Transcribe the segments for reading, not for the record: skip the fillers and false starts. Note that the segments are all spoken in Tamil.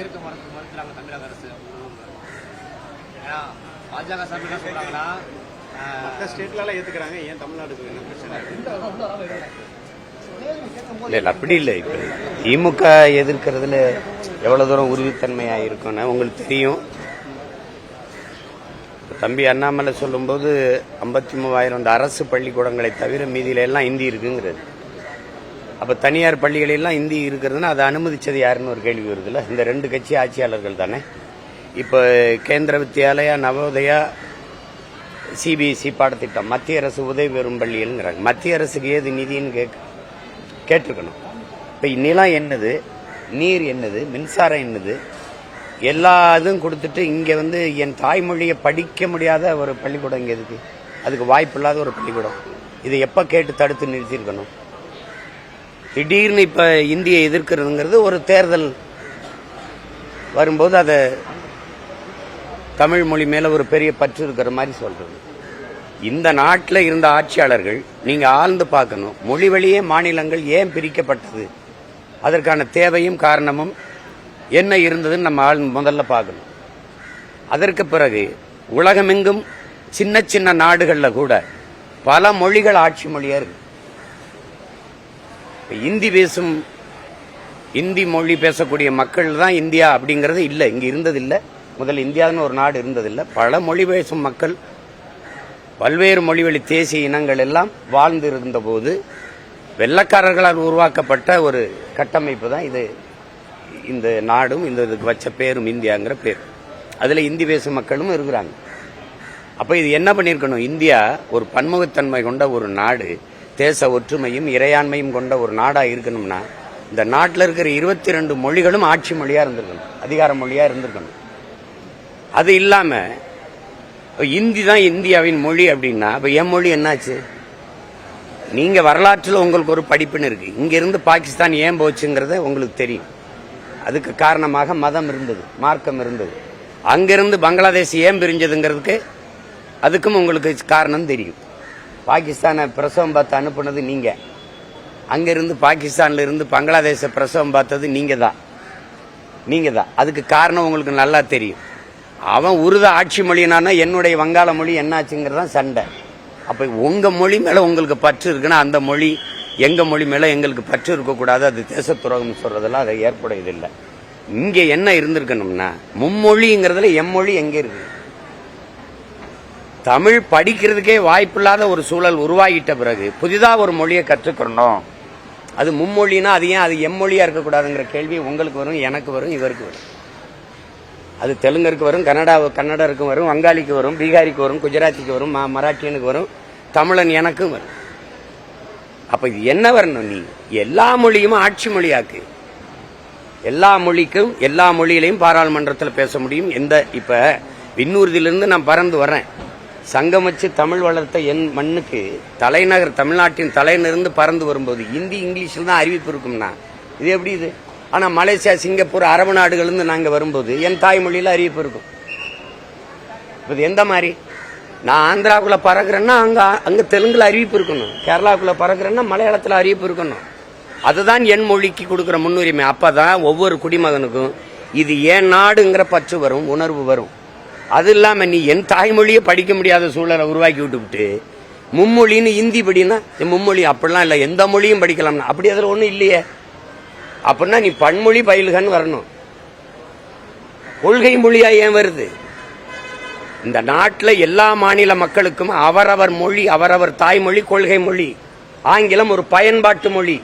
இருக்க மறுக்கிறாங்க தமிழக அரசு. ஏன்னா பாஜக சார்பில் சொல்றாங்கன்னா மற்ற ஸ்டேட்லாம் ஏத்துக்கிறாங்க, ஏன் தமிழ்நாடுக்கு என்ன பிரச்சனை? இல்லை அப்படி இல்லை. இப்போ திமுக எதிர்க்கிறதுல எவ்வளவு தூரம் உறுதித்தன்மையா இருக்கும்னா உங்களுக்கு தெரியும். தம்பி அண்ணாமலை சொல்லும்போது 53,000 இந்த அரசு பள்ளிக்கூடங்களை தவிர மீதியில எல்லாம் இந்தி இருக்குங்கிறது. அப்ப தனியார் பள்ளிகளெல்லாம் இந்தி இருக்கிறதுனா அதை அனுமதிச்சது யாருன்னு ஒரு கேள்வி வருதுல்ல. இந்த ரெண்டு கட்சி ஆட்சியாளர்கள் தானே. இப்ப கேந்திர வித்யாலயா, நவோதயா, சிபிஎஸ்இ பாடத்திட்டம் மத்திய அரசு உதவி பெறும் பள்ளிகள்ங்கிறாங்க. மத்திய அரசுக்கு ஏது நிதின்னு கேட்டிருக்கணும். இப்ப நிலம் என்னது, நீர் என்னது, மின்சாரம் என்னது, எல்லா இதுவும் கொடுத்துட்டு இங்க என் தாய்மொழியை படிக்க முடியாத ஒரு பள்ளிக்கூடம் இங்க இருக்கு. அதுக்கு வாய்ப்பு இல்லாத ஒரு பள்ளிக்கூடம். இதை எப்ப கேட்டு தடுத்து நிறுத்திருக்கணும்? திடீர்னு இப்ப இந்தியை எதிர்க்கிறதுங்கிறது ஒரு தேர்தல் வரும்போது அதை தமிழ் மொழி மேல ஒரு பெரிய பற்று இருக்கிற மாதிரி சொல்றது. இந்த நாட்டில் இருந்த ஆட்சியாளர்கள் நீங்க ஆழ்ந்து பார்க்கணும். மொழி வழியே மாநிலங்கள் ஏன் பிரிக்கப்பட்டது, அதற்கான தேவையும் காரணமும் என்ன இருந்ததுன்னு நம்ம முதல்ல பார்க்கணும். அதற்கு பிறகு உலகமெங்கும் சின்ன சின்ன நாடுகள்ல கூட பல மொழிகள் ஆட்சி மொழியா இருக்கு. இந்தி பேசும், இந்தி மொழி பேசக்கூடிய மக்கள் தான் இந்தியா அப்படிங்கறது இல்லை, இங்க இருந்தது இல்லை. முதல்ல இந்தியான்னு ஒரு நாடு இருந்ததில்லை. பல மொழி பேசும் மக்கள், பல்வேறு மொழிவழி தேசிய இனங்கள் எல்லாம் வாழ்ந்து இருந்த போது வெள்ளக்காரர்களால் உருவாக்கப்பட்ட ஒரு கட்டமைப்பு தான் இது. இந்த நாடும் இந்த இதுக்கு வச்ச பேரும் இந்தியாங்கிற பேர். அதுல இந்தி பேசும் மக்களும் இருக்கிறாங்க. அப்ப இது என்ன பண்ணிருக்கணும்? இந்தியா ஒரு பன்முகத்தன்மை கொண்ட ஒரு நாடு, தேச ஒற்றுமையும் இறையாண்மையும் கொண்ட ஒரு நாடா இருக்கணும்னா இந்த நாட்டில் இருக்கிற 22 மொழிகளும் ஆட்சி மொழியா இருந்திருக்கணும், அதிகார மொழியா இருந்திருக்கணும். அது இல்லாம இந்தி தான் இந்தியாவின் மொழி அப்படின்னா அப்ப என் மொழி என்னாச்சு? நீங்க வரலாற்றில் உங்களுக்கு ஒரு படிப்புன்னு இருக்கு. இங்க இருந்து பாகிஸ்தான் ஏன் போச்சுங்கிறத உங்களுக்கு தெரியும். அதுக்கு காரணமாக மதம் இருந்தது, மார்க்கம் இருந்தது. அங்கிருந்து பங்களாதேஷ் ஏன் பிரிஞ்சதுங்கிறதுக்கு அதுக்கும் உங்களுக்கு காரணம் தெரியும். பாகிஸ்தானை பிரசவம் பார்த்து அனுப்புனது நீங்க, அங்கிருந்து பாகிஸ்தான்ல இருந்து பங்களாதேஷ பிரசவம் பார்த்தது நீங்க தான். அதுக்கு காரணம் உங்களுக்கு நல்லா தெரியும். அவன் உருத ஆட்சி மொழினானா என்னுடைய வங்காள மொழி என்னாச்சுங்கிறதான் சண்டை. அப்ப உங்க மொழி மேல உங்களுக்கு பற்று இருக்குன்னா அந்த மொழி எங்க மொழி மேல எங்களுக்கு பற்று இருக்கக்கூடாது, அது தேச துரோகம் சொல்றதெல்லாம் அதை ஏற்புடையதில்லை. இங்க என்ன இருந்திருக்கணும்னா மும்மொழிங்கிறதுல எம்மொழி எங்க இருக்கு? தமிழ் படிக்கிறதுக்கே வாய்ப்பில்லாத ஒரு சூழல் உருவாகிட்ட பிறகு புதிதா ஒரு மொழியை கற்றுக்கணும். அது மும்மொழினா அது ஏன் அது எம்மொழியா இருக்கக்கூடாதுங்கிற கேள்வி உங்களுக்கு வரும், எனக்கு வரும், இவருக்கு வரும். அது தெலுங்கருக்கு வரும், கன்னடருக்கு வரும், வங்காளிக்கு வரும், பீகாரிக்கு வரும், குஜராத்திக்கு வரும், மராட்டியனுக்கு வரும், தமிழன் எனக்கும் வரும். அப்ப இது என்ன வரணும்? நீ எல்லா மொழியும் ஆட்சி மொழியாக்கு. எல்லா மொழிக்கும் எல்லா மொழியிலையும் பாராளுமன்றத்தில் பேச முடியும். இப்ப விண்ணூர்தியிலிருந்து நான் பறந்து வரேன், சங்கம் வச்சு தமிழ் வளர்த்த என் மண்ணுக்கு தலைநகர் தமிழ்நாட்டின் தலையிலிருந்து பறந்து வரும்போது இந்தி இங்கிலீஷில் தான் அறிவிப்பு இருக்கும்னா இது எப்படி இது? ஆனா மலேசியா, சிங்கப்பூர், அரபு நாடுகள் நாங்க வரும்போது என் தாய்மொழியில அறிவிப்பு இருக்கும். இது எந்த மாதிரி? நான் ஆந்திராவுக்குள்ள பறக்குறேன்னா அங்க தெலுங்குல அறிவிப்பு இருக்கணும், கேரளாவுக்குள்ள பறக்குறேன்னா மலையாளத்துல அறிவிப்பு இருக்கணும். அதுதான் என் மொழிக்கு கொடுக்கிற முன்னுரிமை. அப்பதான் ஒவ்வொரு குடிமகனுக்கும் இது என் நாடுங்கிற பற்று வரும், உணர்வு வரும். அது இல்லாம நீ என் தாய்மொழியை படிக்க முடியாத சூழலை உருவாக்கி விட்டு மும்மொழின்னு இந்தி படினா மும்மொழி அப்படிலாம் இல்லை, எந்த மொழியும் படிக்கலாம்னா அப்படி அதுல ஒண்ணும் இல்லையே. அப்படின்னா நீ பன்மொழி பயில்கன்னு வரணும். கொள்கை மொழியா ஏன் வருது? இந்த நாட்டில் எல்லா மாநில மக்களுக்கும் அவரவர் மொழி, அவரவர் தாய்மொழி கொள்கை மொழி. ஆங்கிலம் ஒரு பயன்பாட்டு மொழி.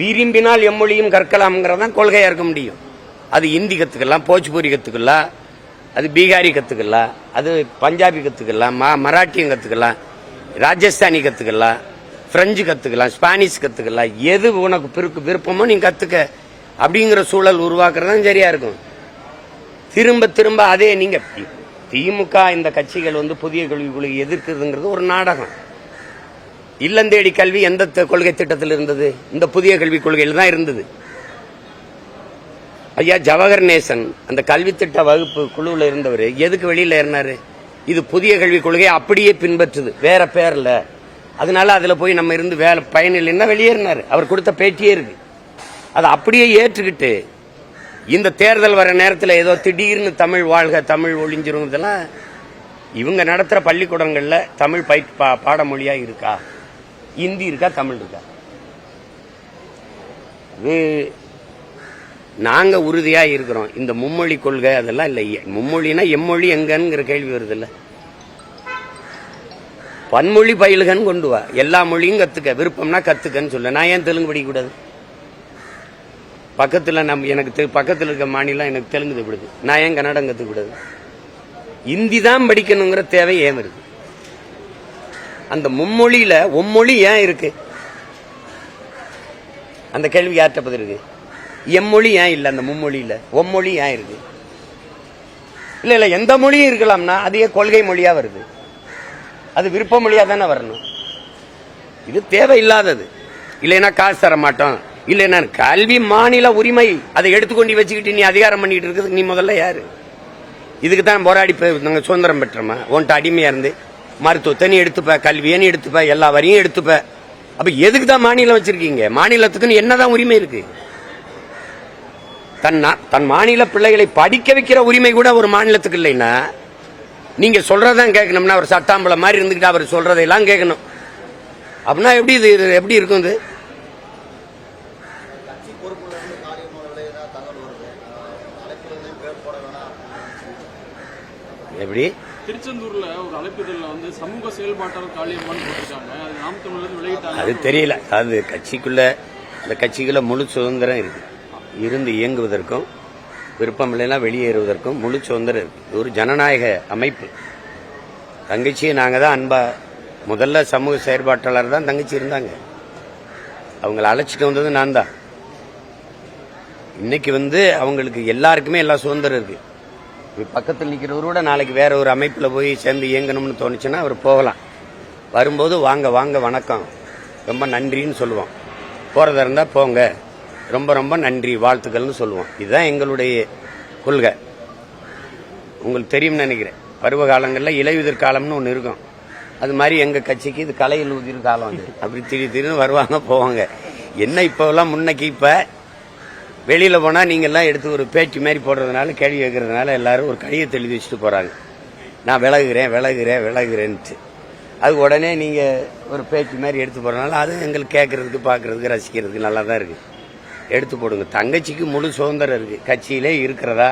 விரும்பினால் எம்மொழியும் கற்கலாம்ங்கிறதான் கொள்கையா இருக்க முடியும். அது இந்தி கத்துக்கலாம், போஜ்பூரி கத்துக்கலாம், அது பீகாரி கத்துக்கலாம், அது பஞ்சாபி கத்துக்கலாம், மராட்டியம் கத்துக்கலாம், ராஜஸ்தானி கத்துக்கலாம், பிரெஞ்சு கத்துக்கலாம், ஸ்பானிஷ் கத்துக்கலாம். எது உனக்கு விருப்பமோ நீ கத்துக்க அப்படிங்கிற சூழல் உருவாக்குறதுதான் சரியா இருக்கும். திரும்ப திரும்ப அதே நீங்க திமுக இந்த கட்சிகள் புதிய கல்விக் கொள்கை எதிர்க்கிறதுங்கிறது ஒரு நாடகம். இல்லந்தேடி கல்வி எந்த கொள்கை திட்டத்தில் இருந்தது? இந்த புதிய கல்விக் கொள்கையில் தான் இருந்தது. ஐயா ஜவஹர் நேசன் அந்த கல்வி திட்ட வகுப்பு குழுவில் இருந்தவர் எதுக்கு வெளியில ஏறினாரு? இது புதிய கல்விக் கொள்கையை அப்படியே பின்பற்றுது, வேற பேர்ல. அதனால அதுல போய் நம்ம இருந்து வேலை பயனில்லைன்னா வெளியேறினாரு. அவர் கொடுத்த பேட்டியே இருக்கு. அதை அப்படியே ஏற்றுக்கிட்டு இந்த தேர்தல் வர நேரத்தில் ஏதோ திடீர்னு தமிழ் வாழ்க, தமிழ் ஒழிஞ்சிரும், இதெல்லாம் இவங்க நடத்துற பள்ளிக்கூடங்கள்ல தமிழ் பாடமொழியா இருக்கா? இந்தி இருக்கா, தமிழ் இருக்கா? இது நாங்க உறுதியா இருக்கிறோம். இந்த மும்மொழி கொள்கை அதெல்லாம் இல்லை. மும்மொழினா எம்மொழி எங்கங்கிற கேள்வி வருது இல்ல. பன்மொழி பயில்கன்னு கொண்டு வா, எல்லா மொழியும் கத்துக்க, விருப்பம்னா கத்துக்கன்னு சொல்ல. நான் ஏன் தெலுங்கு படிக்கக்கூடாது? பக்கத்துல எனக்கு பக்கத்தில் இருக்க மாநிலம் எனக்கு தெலுங்கு விடுது, நான் ஏன் கன்னடம் கத்துக்கூடாது? இந்தி தான் படிக்கணுங்கிற தேவை ஏன் இருக்கு? அந்த மும்மொழியில ஒம்மொழி ஏன் இருக்கு? அந்த கேள்வி யார்கிட்ட பதில் இருக்கு? எம்மொழி ஏன் இல்ல? அந்த மும்மொழியில ஒம்மொழி ஏன் இருக்கு? இல்ல எந்த மொழியும் இருக்கலாம்னா அதே கொள்கை மொழியா வருது, அது விருப்ப மொழியா தானே வரணும். இது தேவையில்லாதது. இல்லைன்னா காசு தர மாட்டோம், இல்லைன்னா கல்வி மாநில உரிமை, அதை எடுத்துக்கொண்டு வச்சுக்கிட்டு நீ அதிகாரம் பண்ணிட்டு இருக்குது. நீ முதல்ல யாரு? இதுக்கு தான் போராடி நாங்கள் சுதந்திரம் பெற்றோமா? உன்ட்ட அடிமையா இருந்து மருத்துவத்தை நீ எடுத்துப்ப, கல்வியை நீ எடுத்துப்ப, எல்லா வரையும் எடுத்துப்ப. அப்ப எதுக்கு தான் மாநிலம் வச்சிருக்கீங்க? மாநிலத்துக்குன்னு என்னதான் உரிமை இருக்கு? தன் மாநில பிள்ளைகளை படிக்க வைக்கிற உரிமை கூட ஒரு மாநிலத்துக்கு இல்லைன்னா நீங்க சொல்றதான் கேட்கணும்னா அவர் சட்டாம்பளை மாதிரி இருந்துகிட்டு அவர் சொல்றதையெல்லாம் கேட்கணும். அப்படின்னா எப்படி இது எப்படி இருக்கும்? இது எப்படி? திருச்செந்தூர்ல ஒரு அழைப்புதல்ல வந்து சமூக செயல்பாட்டாளர் காளியம்மான்னு போட்டிருக்காங்க. அது நாம் தமிழர் விளையிட்டாங்க. அது தெரியல. அது இந்த கட்சிக்குள்ள முழு சுதந்திரம் இருக்கு. இருந்து இயங்குவதற்கும் விருப்பம் இல்லைன்னா வெளியேறுவதற்கும் முழு சுதந்திரம் இருக்கு. இது ஒரு ஜனநாயக அமைப்பு. தங்கச்சியை நாங்க தான் அன்பா, முதல்ல சமூக செயற்பாட்டாளர் தான் தங்கச்சி இருந்தாங்க. அவங்களை அழைச்சிட்டு வந்தது நான் தான். இன்னைக்கு அவங்களுக்கு எல்லாருக்குமே எல்லா சுதந்திரம் இருக்கு. பக்கத்தில் நிற்கிறவரோட நாளைக்கு வேற ஒரு அமைப்புல போய் சேர்ந்து இயங்கணும்னு தோணுச்சுன்னா அவர் போகலாம். வரும்போது வாங்க வாங்க வணக்கம் ரொம்ப நன்றின்னு சொல்லுவோம். போறதா இருந்தா போங்க ரொம்ப ரொம்ப நன்றி வாழ்த்துக்கள்னு சொல்லுவோம். இதுதான் எங்களுடைய கொள்கை. உங்களுக்கு தெரியும்னு நினைக்கிறேன். பருவ காலங்களில் இலையுதிர் காலம்னு ஒன்று இருக்கும். அது மாதிரி எங்க கட்சிக்கு இது கலையில் உதிர் காலம். அப்படி திடீர்னு வருவாங்க போவாங்க. என்ன இப்போலாம் முன்னைக்கு இப்ப வெளியில போனா நீங்க எல்லாம் எடுத்து ஒரு பேச்சு மாதிரி போடுறதுனால கேள்வி கேட்கறதுனால எல்லாரும் ஒரு கையத்தை எழுதி வச்சுட்டு போறாங்க. நான் விலகுறேன்ட்டு. அது உடனே நீங்க ஒரு பேச்சு மாதிரி எடுத்து போறதுனால அது எங்களுக்கு கேட்கறதுக்கு பாக்குறதுக்கு ரசிக்கிறதுக்கு நல்லா தான் இருக்கு. எடுத்து போடுங்க. தங்கச்சிக்கு முழு சுதந்திரம் இருக்கு. கட்சியிலே இருக்கிறதா,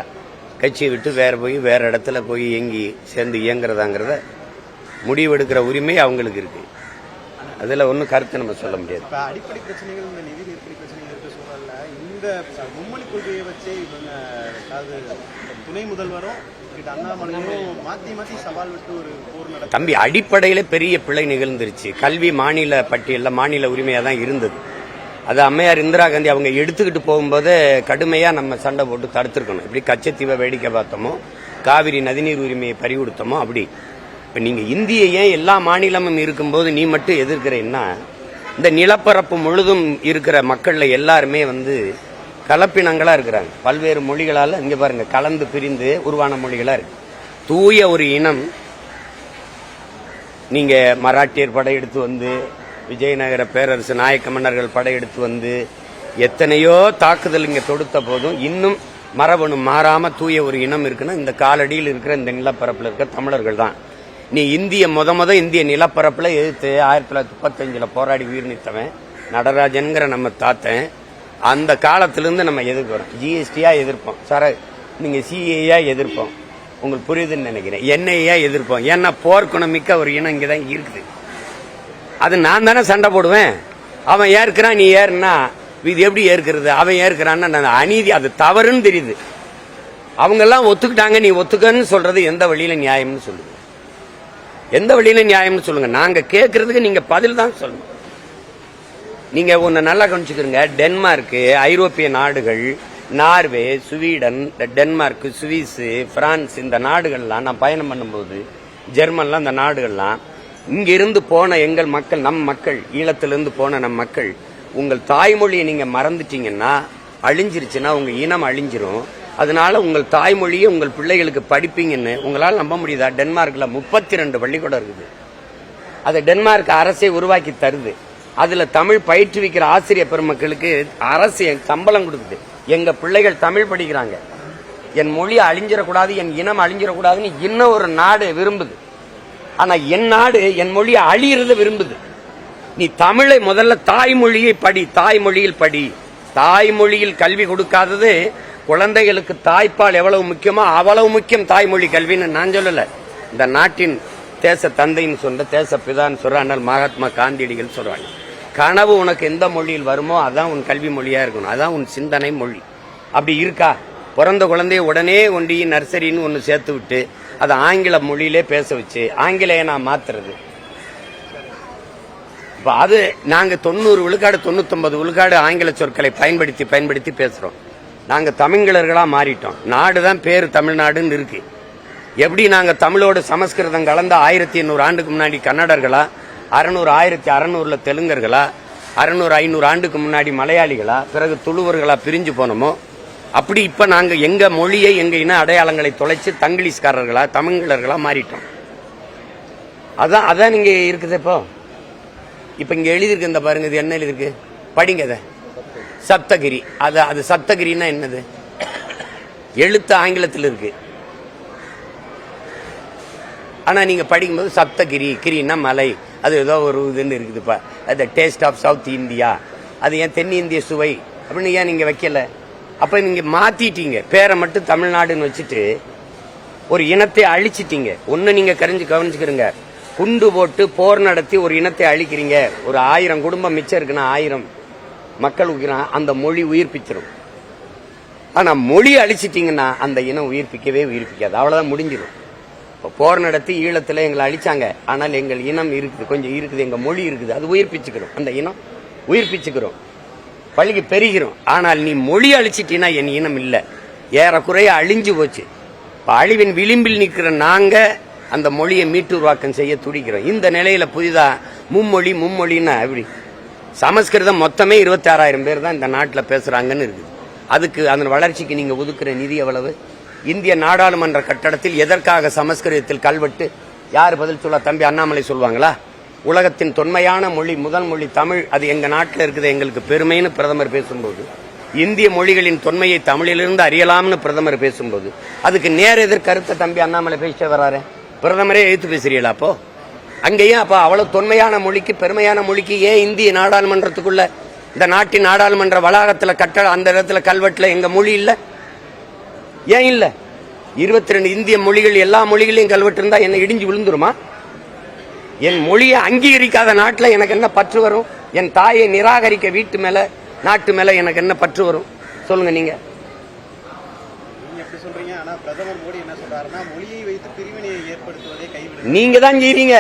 கட்சியை விட்டு வேற இடத்துல போய் சேர்ந்து இயங்குறதாங்கிறத முடிவெடுக்கிற உரிமை அவங்களுக்கு இருக்கு. அதுல ஒன்னும் கருத்து நம்ம சொல்ல முடியாது. அடிப்படை பிரச்சனைகள், இந்த நிதி நெருக்கடி பிரச்சனைகள் இருக்க சூழல்ல இந்த மும்மொழி கொள்கையை வச்சு துணை முதல்வரும் அண்ணாமலையும் மாத்தி சவால் விட்டு ஒரு போர் நடக்கும். தம்பி, அடிப்படையில பெரிய பிழை நிகழ்ந்துருச்சு. கல்வி மாநில பட்டியல்ல மாநில உரிமையா தான் இருந்தது. அது அம்மையார் இந்திரா காந்தி அவங்க எடுத்துக்கிட்டு போகும்போது கடுமையா நம்ம சண்டை போட்டு தடுத்திருக்கணும். இப்படி கச்சத்தீவை வேடிக்கை பார்த்தோமோ, காவிரி நதிநீர் உரிமையை பறிகொடுத்தோமோ அப்படி. இப்ப நீங்க இந்திய ஏன் எல்லா மாநிலமும் இருக்கும்போது நீ மட்டும் எதிர்க்கிறேன்னா, இந்த நிலப்பரப்பு முழுதும் இருக்கிற மக்கள்ல எல்லாருமே கலப்பினங்களா இருக்கிறாங்க. பல்வேறு மொழிகளால இங்க பாருங்க கலந்து பிரிந்து உருவான மொழிகளா இருக்கு. தூய ஒரு இனம். நீங்க மராட்டியர் படையெடுத்து விஜயநகர பேரரசு நாயக்க மன்னர்கள் படையெடுத்து எத்தனையோ தாக்குதல் இங்க தொடுத்த போதும் இன்னும் மரபணு மாறாம தூய ஒரு இனம் இருக்குன்னா இந்த காலடியில் இருக்கிற இந்த நிலப்பரப்புல இருக்கிற தமிழர்கள் தான். நீ இந்திய முத இந்திய நிலப்பரப்புல எதிர்த்து 1935 போராடி உயிர் நீத்தவன் நடராஜன்கிற நம்ம தாத்தன். அந்த காலத்திலிருந்து நம்ம எதிர்க்கிறோம். ஜிஎஸ்டியா எதிர்ப்போம், சார் நீங்க சிஏயா எதிர்ப்போம். உங்களுக்கு புரியுதுன்னு நினைக்கிறேன். என்ஐயா எதிர்ப்போம். ஏன்னா போர்க்குணமிக்க ஒரு இனம் இங்கதான் இருக்குது. அது நான் தானே சண்டை போடுவேன். அவன் ஏற்கிறான், நீ ஏறுனா இது எப்படி ஏற்கிறது? அவன் ஏற்கிறான்னு அநீதி, அது தவறுன்னு தெரியுது. அவங்க எல்லாம் ஒத்துக்கிட்டாங்க, நீ ஒத்துக்கன்னு சொல்றது எந்த வழியில நியாயம்னு சொல்லுங்க. எந்த வழியில நியாயம்னு சொல்லுங்க. நாங்க கேட்கறதுக்கு நீங்க பதில் தான் சொல்லணும். நீங்க ஒன்னு நல்லா கவனிச்சுக்கிறீங்க. டென்மார்க், ஐரோப்பிய நாடுகள், Norway, Sweden, Denmark, Swiss, France, இந்த நாடுகள்லாம் நான் பயணம் பண்ணும்போது, ஜெர்மன்லாம் இந்த நாடுகள்லாம் இங்கிருந்து போன எங்கள் மக்கள், நம் மக்கள், ஈழத்திலிருந்து போன நம் மக்கள், உங்கள் தாய்மொழியை நீங்க மறந்துட்டீங்கன்னா, அழிஞ்சிருச்சுன்னா உங்க இனம் அழிஞ்சிரும். அதனால உங்கள் தாய்மொழியை உங்கள் பிள்ளைகளுக்கு படிப்பீங்கன்னு உங்களால் நம்ப முடியுதா? டென்மார்க்ல 32 பள்ளிக்கூடம் இருக்குது. அதை டென்மார்க் அரசே உருவாக்கி தருது. அதுல தமிழ் பயிற்றுவிக்கிற ஆசிரியர் பெருமக்களுக்கு அரசு சம்பளம் கொடுக்குது. எங்க பிள்ளைகள் தமிழ் படிக்கிறாங்க. என் மொழி அழிஞ்சிடக்கூடாது, என் இனம் அழிஞ்சிடக்கூடாதுன்னு இன்னும் ஒரு நாடு விரும்புது. ஆனா என் நாடு என் மொழி அழியிறத விரும்புது. நீ தமிழை முதல்ல தாய்மொழியை படி, தாய்மொழியில் படி. தாய்மொழியில் கல்வி கொடுக்காதது குழந்தைகளுக்கு தாய்ப்பால் எவ்வளவு முக்கியமோ அவ்வளவு முக்கியம் தாய்மொழி கல்வின்னு நான் சொல்லல. இந்த நாட்டின் தேச தந்தைன்னு சொல்ற, தேச பிதான்னு சொல்ற அண்ணல் மகாத்மா காந்தியடிகள் சொல்றாங்க. கனவு உனக்கு எந்த மொழியில் வருமோ அதான் உன் கல்வி மொழியா இருக்கணும், அதான் உன் சிந்தனை மொழி. அப்படி இருக்கா? பிறந்த குழந்தைய உடனே ஒண்டி நர்சரின்னு ஒன்று சேர்த்து விட்டு அதை ஆங்கில மொழியிலே பேச வச்சு ஆங்கிலேயனா மாத்துறது. இப்போ அது நாங்க 90 விழுக்காடு 99 விழுக்காடு ஆங்கில சொற்களை பயன்படுத்தி பயன்படுத்தி பேசுறோம். நாங்க தமிழர்களா மாறிட்டோம். நாடுதான் பேரு தமிழ்நாடுன்னு இருக்கு. எப்படி நாங்க தமிழோடு சமஸ்கிருதம் கலந்த 1800 ஆண்டுக்கு முன்னாடி கன்னடர்களா, 600 1600 தெலுங்கர்களா, 600 500 ஆண்டுக்கு முன்னாடி மலையாளிகளா, பிறகு துளுவர்களா பிரிஞ்சு போனோமோ அப்படி இப்ப நாங்க எங்க மொழியை எங்க இன அடையாளங்களை தொலைச்சு தங்கிலீஷ்காரர்களா தமிழர்களா மாறிட்டோம். அதான் நீங்க இருக்குது. இப்ப இங்க எழுதிருக்கு, இந்த பாருங்க, இது என்ன எழுதிருக்கு படிங்க. அதை சப்தகிரி. அது சப்தகிரின்னா என்னது? எழுத்து ஆங்கிலத்தில் இருக்கு. ஆனா நீங்க படிக்கும்போது சப்தகிரி, கிரின்னா மலை, அது ஏதோ ஒரு இதுன்னு இருக்குதுப்பா. அது டேஸ்ட் ஆஃப் சவுத் இந்தியா, அது ஏன் தென்னிந்திய சுவை அப்படின்னு ஏன் நீங்க வைக்கல? அப்ப நீங்க மாத்திட்டீங்க, பேரை மட்டும் தமிழ்நாடுன்னு வச்சுட்டு ஒரு இனத்தை அழிச்சிட்டீங்க. ஒன்னு நீங்க கவனிச்சுக்கிறீங்க, குண்டு போட்டு போர் நடத்தி ஒரு இனத்தை அழிக்கிறீங்க. ஒரு 1000 குடும்பம் மிச்சம் இருக்குன்னா 1000 மக்கள் அந்த மொழி உயிர்ப்பிச்சிடும். ஆனா மொழி அழிச்சிட்டீங்கன்னா அந்த இனம் உயிர்ப்பிக்காது, அவ்வளவுதான், முடிஞ்சிடும். இப்போ போர் நடத்தி ஈழத்துல எங்களை அழிச்சாங்க, ஆனால் எங்கள் இனம் இருக்குது, கொஞ்சம் இருக்குது, எங்க மொழி இருக்குது, அது உயிர்ப்பிச்சுக்கிறோம், அந்த இனம் உயிர்ப்பிச்சுக்கிறோம், பழகி பெருகிறோம். ஆனால் நீ மொழி அழிச்சிட்டீன்னா என் இனம் இல்ல, ஏறக்குறைய அழிஞ்சு போச்சு. அழிவின் விளிம்பில் நிற்கிற நாங்க அந்த மொழியை மீட்டுருவாக்கம் செய்ய துடிக்கிறோம். இந்த நிலையில புதிதா மும்மொழின்னா எப்படி? சமஸ்கிருதம் மொத்தமே 26,000 பேர் தான் இந்த நாட்டில் பேசுறாங்கன்னு இருக்குது. அதுக்கு அதன் வளர்ச்சிக்கு நீங்க ஒதுக்குற நிதி எவ்வளவு? இந்திய நாடாளுமன்ற கட்டடத்தில் எதற்காக சமஸ்கிருதத்தில் கல்வெட்டு? யார் பதில் சொல்ல? தம்பி அண்ணாமலை சொல்லுவாங்களா? உலகத்தின் தொன்மையான மொழி, முதல் மொழி தமிழ், அது எங்க நாட்டில் இருக்குது, எங்களுக்கு பெருமைன்னு பிரதமர் பேசும்போது, இந்திய மொழிகளின் தொன்மையை தமிழிலிருந்து அறியலாம்னு பிரதமர் பேசும்போது, அதுக்கு நேர எதிர்கருத்தை தம்பி அண்ணாமலை பேசிட்டு வராரு. பிரதமரே எழுத்து பேசுறீங்களா? அப்போ அங்கேயும் அப்ப அவ்வளவு தொன்மையான மொழிக்கு, பெருமையான மொழிக்கு ஏன் இந்திய நாடாளுமன்றத்துக்குள்ள, இந்த நாட்டின் நாடாளுமன்ற வளாகத்துல கட்டட அந்த இடத்துல கல்வெட்டுல எங்க மொழி இல்ல? ஏன் இல்ல? 22 இந்திய மொழிகள், எல்லா மொழிகளையும் கல்வெட்டு இருந்தா என்ன இடிஞ்சு விழுந்துருமா? என் மொழியை அங்கீகரிக்காத நாட்டில் எனக்கு என்ன பற்று வரும்? என் தாயை நிராகரிக்க வீட்டு மேல, நாட்டு மேல எனக்கு என்ன பற்று வரும்? சொல்லுங்க நீங்க. எப்படி சொல்றீங்க? ஆனா பிரதமர் மோடி என்ன சொல்றாருன்னா, மொழியை வைத்து பிரிவினையை ஏற்படுத்துவதை கைவிடு. நீங்க தான் செய்றீங்க.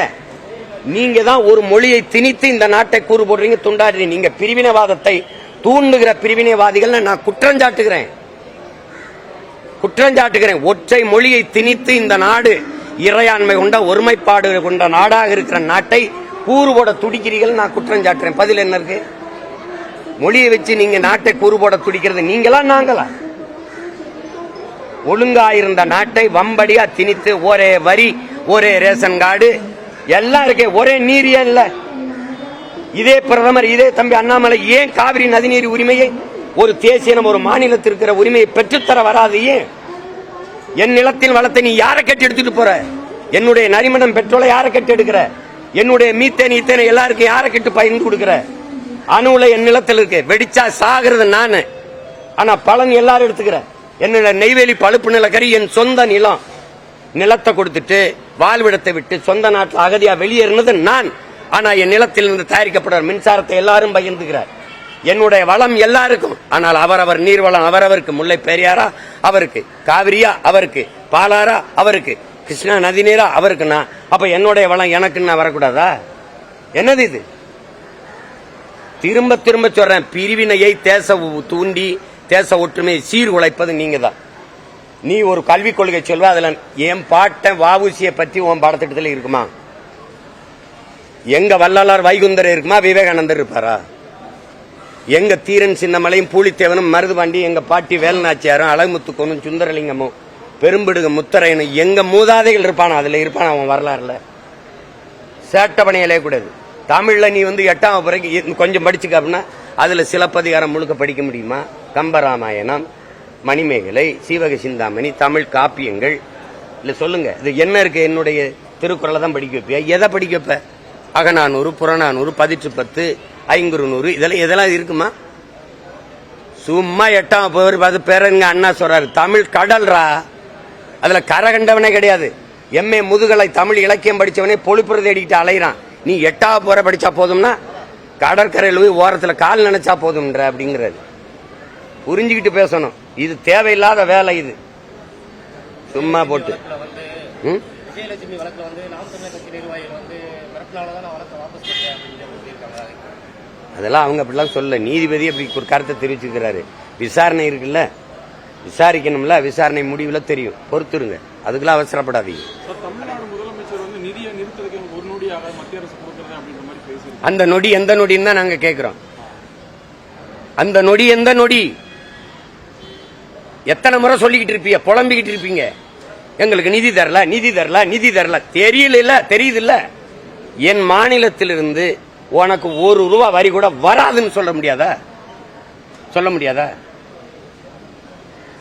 நீங்க தான் ஒரு மொழியை திணித்து இந்த நாட்டை கூறு போடுறீங்க, துண்டாடுறீங்க. நீங்க பிரிவினைவாதத்தை தூண்டுகிற பிரிவினைவாதிகள் நான் குற்றஞ்சாட்டுகிறேன். ஒற்றை மொழியை திணித்து இந்த நாடு இறையாண்மை கொண்ட, ஒருமைப்பாடு கொண்ட நாடாக இருக்கிற நாட்டை கூறு போட துடிக்கிறீர்கள், நான் குற்றஞ்சாட்டுறேன். பதில் என்ன இருக்கு? மொழியை வச்சு நீங்க நாட்டை கூறு போட துடிக்கிறது நீங்களா நாங்களா? ஒழுங்காயிருந்த நாட்டை வம்படியா திணித்து ஒரே வரி, ஒரே ரேஷன் கார்டு எல்லாம் இருக்கே, ஒரே நீர் ஏன் இல்ல? இதே பிரதமர், இதே தம்பி அண்ணாமலை ஏன் காவிரி நதிநீர் உரிமையை, ஒரு தேசிய ஒரு மாநிலத்தில் இருக்கிற உரிமையை பெற்றுத்தர வராது? ஏன்? என் நிலத்தின் வளத்தை நீ யாரை கட்டி எடுத்துட்டு போற? என்னுடைய நரிமணம் பெட்ரோலை யாரை கட்டி எடுக்கிற? என்னுடைய மீத்தேன் ஈத்தேனை எல்லாருக்கும் யாரை கட்டு பயந்து கொடுக்கிற? அணுல என் நிலத்தில் இருக்கு, வெடிச்சா சாகிறது நானு, ஆனா பலன் எல்லாரும் எடுத்துக்கிற. என்னோட நெய்வேலி பழுப்பு நிலக்கரி என் சொந்த நிலம், நிலத்தை கொடுத்துட்டு வாழ்விடத்தை விட்டு சொந்த நாட்டில் அகதியா வெளியேறினது நான். ஆனா என் நிலத்தில் இருந்து தயாரிக்கப்படுற மின்சாரத்தை எல்லாரும் பகிர்ந்துக்கிறார். என்னுடைய வளம் எல்லாருக்கும், ஆனால் அவரவர் நீர்வளம் அவரவருக்கு. முல்லை பெரியாரா அவருக்கு, காவிரியா அவருக்கு, பாலாரா அவருக்கு, கிருஷ்ணா நதி நீரா அவருக்குன்னா அப்ப என்னுடைய வளம் எனக்குன்னா வரக்கூடாதா? என்னது இது? திரும்ப திரும்ப சொல்றேன், பிரிவினையை தேச தூண்டி தேச ஒற்றுமையை சீர்குலைப்பது நீங்க தான். நீ ஒரு கல்விக் கொள்கை சொல்வ, அதுல என் பாட்டன் வஉசியை பத்தி உன் பாடத்திட்டத்தில் இருக்குமா? எங்க வள்ளலார் வைகுந்தர் இருக்குமா? விவேகானந்தர் இருப்பாரா? எங்க தீரன் சின்னமலையும் பூலித்தேவனும் மருதுபாண்டி, எங்க பாட்டி வேலநாச்சியாரும் அழகுமுத்துக்கோனும் சுந்தரலிங்கமும் பெரும்பிடுக முத்தரையனும் எங்க மூதாதைகள் இருப்பானா? அதுல இருப்பானா அவன் வரலாறுல? சேட்டப்பணியிலே கூடாது. தமிழ்ல நீ 8ஆம் வரைக்கும் கொஞ்சம் படிச்சுக்க அப்படின்னா அதுல சிலப்பதிகாரம் முழுக்க படிக்க முடியுமா? கம்பராமாயணம், மணிமேகலை, சீவக சிந்தாமணி, தமிழ் காப்பியங்கள் இல்ல சொல்லுங்க. இது என்ன இருக்கு? என்னுடைய திருக்குறளை தான் படிக்க வைப்பியா? எதை படிக்க வைப்ப? அகநானூறு, புறநானூறு, பதிற்று 10, ஐங்குறுநூறு, இதெல்லாம் இருக்குமா? சும்மா 8ஆம் வகுப்பு பேரங்க அண்ணா சொல்றாரு, தமிழ் கடல்ரா, அதுல கரை கண்டவனே கிடையாது. எம்ஏ முதுகலை தமிழ் இலக்கியம் படிச்சவனே பொழிப்புற தேடிக்கிட்டு அலைகிறான். நீ 8ஆவது போற படிச்சா போதும்னா கடற்கரையில் போய் ஓரத்துல கால் நினைச்சா போதும்ன்ற அப்படிங்கிறது. புரிஞ்சுக்கிட்டு பேசணும். இது தேவையில்லாத வேலை. இது சும்மா போட்டு விஜயலட்சுமி வழக்குல வந்து நாம் தமிழர் கட்சி நிர்வாகிகள் வந்து மிரட்டலாலதான் வழக்கை வாபஸ் பெற்றேன் அப்படின்னு சொல்லியிருக்காங்க. அதெல்லாம் அவங்க அப்படிலாம் சொல்ல. நீதிபதி அப்படி ஒரு கருத்தை தெரிவிச்சுக்கிறாரு. விசாரணை இருக்குல்ல, விசாரிக்கணும்ல, விசாரணை முடிவுல தெரியும். பொறுத்துருங்க, அதுக்கெல்லாம் அவசரப்படாதீங்க. தமிழ்நாடு முதலமைச்சர் வந்து நிதியை நிறுத்ததுக்கு ஒரு நொடியாக மத்திய அரசு கொடுக்கறது அப்படின்ற மாதிரி பேசி அந்த நொடி எந்த நொடின்னு தான் நாங்க கேட்கிறோம். அந்த நொடி எந்த நொடி? எத்தனை முறை சொல்லிக்கிட்டு இருப்பீங்க, புலம்பிக்கிட்டு இருப்பீங்க, எங்களுக்கு நிதி தரல, நிதி தரல, நிதி தரல. தெரியல, தெரியுது இல்ல? என் மாநிலத்திலிருந்து உனக்கு ₹1 வரி கூட வராதுன்னு சொல்ல முடியாதா? சொல்ல முடியாதா?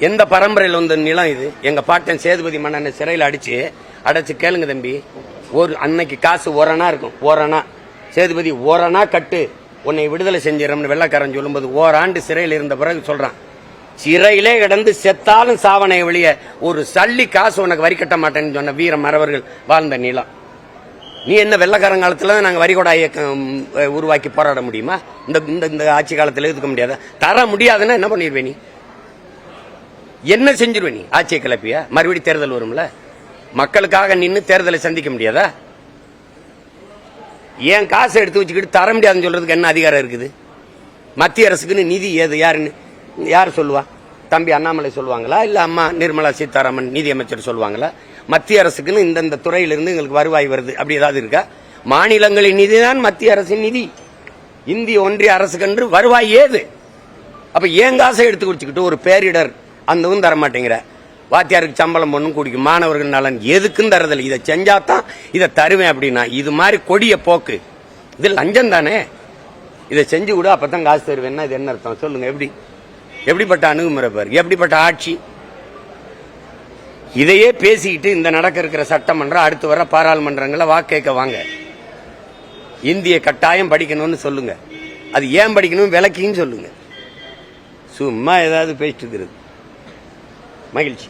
எந்த பரம்பரையில் வந்த நிலம் இது? எங்க பாட்டன் சேதுபதி மன்னனை சிறையில் அடைச்சு கேளுங்க தம்பி. ஒரு அன்னைக்கு காசு ஒரணா இருக்கும். ஒரணா சேதுபதி ஒரணா கட்டு, உன்னை விடுதலை செஞ்சிடறோம்னு வெள்ளக்காரன் சொல்லும்போது ஓராண்டு சிறையில் இருந்த பிறகு சொல்றான், சிறையிலே கிடந்து செத்தாலும் சாவனை வெளிய ஒரு சல்லி காசு உனக்கு வரி கட்ட மாட்டேன்னு சொன்ன வீர மறவர்கள் வாழ்ந்த நிலம். நீ என்ன வெள்ளக்காரங்காலத்துல நாங்க வரிகொடா இயக்கம் உருவாக்கி போராட முடியுமா? இந்த ஆட்சி காலத்தில் எதுக்க முடியாதா? தர முடியாதுன்னா என்ன பண்ணிடுவே? நீ என்ன செஞ்சிருவே? நீ ஆட்சியை கிளப்பியா? மறுபடியும் தேர்தல் வரும்ல, மக்களுக்காக நின்று தேர்தலை சந்திக்க முடியாதா? ஏன் காசை எடுத்து வச்சுக்கிட்டு தர முடியாதுன்னு சொல்றதுக்கு என்ன அதிகாரம் இருக்குது? மத்திய அரசுக்குன்னு நிதி ஏது? யார் சொல்லுவா? தம்பி அண்ணாமலை சொல்லுவாங்களா? இல்ல அம்மா நிர்மலா சீதாராமன் நிதியமைச்சர் சொல்லுவாங்களா? மத்திய அரசுக்குன்னு இந்த துறையிலிருந்து எங்களுக்கு வருவாய் வருது அப்படி ஏதாவது இருக்கா? மாநிலங்களின் நிதி தான் மத்திய அரசின் நிதி. இந்திய ஒன்றிய அரசுக்கென்று வருவாய் ஏது? அப்ப ஏன் காசை எடுத்து குடிச்சுக்கிட்டு ஒரு பேரிடர் அந்த தர மாட்டேங்கிற, வாத்தியாருக்கு சம்பளம் ஒன்றும் குடிக்கும், மாணவர்கள் நலன் எதுக்குன்னு தரதில்லை. இதை செஞ்சாதான் இதை தருவேன் அப்படின்னா இது மாதிரி கொடிய போக்கு. இது லஞ்சம் தானே. இதை செஞ்சு கூட அப்பதான் காசு தருவேன்னா இது என்ன அர்த்தம் சொல்லுங்க? எப்படிப்பட்ட அணுகுமுறை பாரு, எப்படிப்பட்ட ஆட்சி? இதையே பேசிக்கிட்டு இந்த நடக்க இருக்கிற சட்டமன்றம், அடுத்து வர பாராளுமன்றங்களை வாக்கு கேட்க வாங்க. இந்திய கட்டாயம் படிக்கணும்னு சொல்லுங்க. அது ஏன் படிக்கணும் விளக்கின்னு சொல்லுங்க. சும்மா ஏதாவது பேசிட்டு இருக்கிறது. மகிழ்ச்சி.